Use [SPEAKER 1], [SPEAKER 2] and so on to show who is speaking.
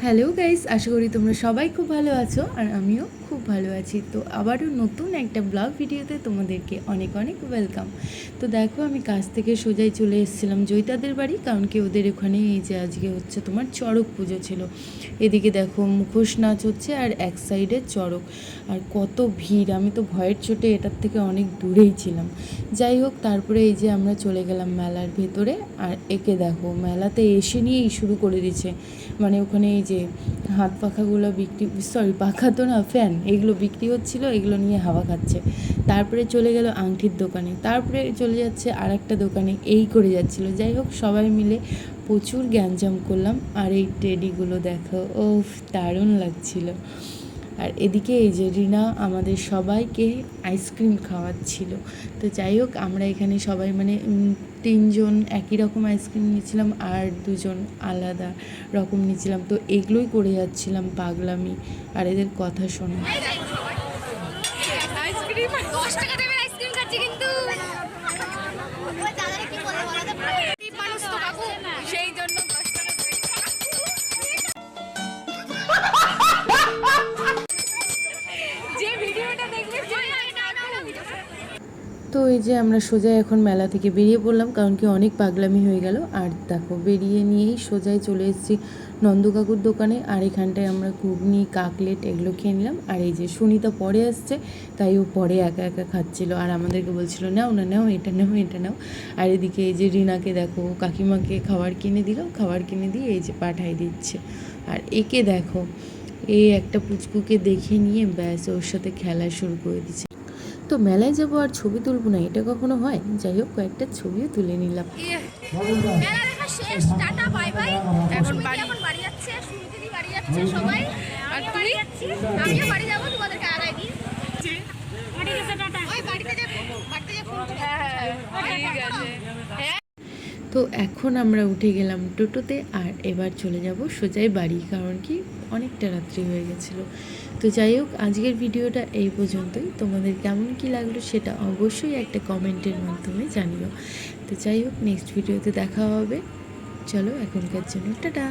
[SPEAKER 1] Hello guys, আশা করি তোমরা সবাই খুব ভালো আছো আর আমিও খুব ভালো আছি। তো আবারও নতুন একটা ব্লগ ভিডিওতে তোমাদেরকে অনেক অনেক ওয়েলকাম। তো দেখো, আমি কাজ থেকে সোজাই চলে এসেছিলাম জয়িতাদের বাড়ি, কারণ কি ওদের ওখানে এই যে আজকে হচ্ছে তোমার চড়ক পুজো ছিল। এদিকে দেখো মুখোশ নাচ হচ্ছে আর এক সাইডে চড়ক, আর কত ভিড়। আমি তো ভয়ের চোটে এটার থেকে অনেক দূরেই ছিলাম। যাই হোক, তারপরে এই যে আমরা চলে গেলাম মেলার ভেতরে। আর একে দেখো মেলাতে এসে নিয়েই শুরু করে দিচ্ছে, মানে ওখানে এই যে হাত পাখাগুলো বিক্রি, সরি পাখা তো না, ফ্যান, এগুলো বিক্রি হচ্ছিল, এগুলো নিয়ে হাওয়া খাচ্ছে। তারপরে চলে গেল আংটির দোকানে, তারপরে চলে যাচ্ছে আর একটা দোকানে, এই করে যাচ্ছিলো। যাই হোক, সবাই মিলে প্রচুর গ্যাঞ্জাম করলাম। আর এই টেডিগুলো দেখো, ও দারুণ লাগছিল। আর এদিকে এই যে রিনা আমাদের সবাইকে আইসক্রিম খাওয়াচ্ছিল। তো যাই হোক, আমরা এখানে সবাই মানে 3জন একই রকম আইসক্রিম নিয়েছিলাম আর 2জন আলাদা রকম নিয়েছিলাম। তো এগুলোই করে যাচ্ছিলাম পাগলামি আর এদের কথা শোনা। তো এই যে আমরা সোজা এখন মেলা থেকে বেরিয়ে পড়লাম, কারণ কি অনেক পাগলামি হয়ে গেল। আর দেখো, বেরিয়ে নিয়েই সোজাই চলে এসেছি নন্দকাকুর দোকানে। আর এখানটায় আমরা ঘুগনি, কাকলেট এগুলো খেয়ে নিলাম। আর এই যে সুনিতা পরে আসছে, তাই ও পরে একা একা খাচ্ছিল আর আমাদেরকে বলছিল নাও না, নাও এটা নাও, এটা নাও। আর এদিকে এই যে রিনাকে দেখো, কাকিমাকে খাবার কিনে দিল, খাবার কিনে দিয়ে এই যে পাঠাই দিচ্ছে। আর একে দেখো, এই একটা পুচকুকে দেখে নিয়ে ব্যাস ওর সাথে খেলা শুরু করে দিচ্ছে। তো মেলায় যাবো আর ছবি তুলবো না, এটা কখনো হয়? যাই হোক, কয়েকটা ছবিও তুলে নিলাম। তো এখন আমরা উঠে গেলাম টোটোতে আর এবার চলে যাব সোজাই বাড়ি, কারণ কি অনেকটা রাত্রি হয়ে গেছিলো। তো যাই হোক, আজকের ভিডিওটা এই পর্যন্তই। তোমাদের কেমন কি লাগলো সেটা অবশ্যই একটা কমেন্টের মাধ্যমে জানিও। তো যাই হোক, নেক্সট ভিডিওতে দেখা হবে। চলো এখনকার জন্য টাটা।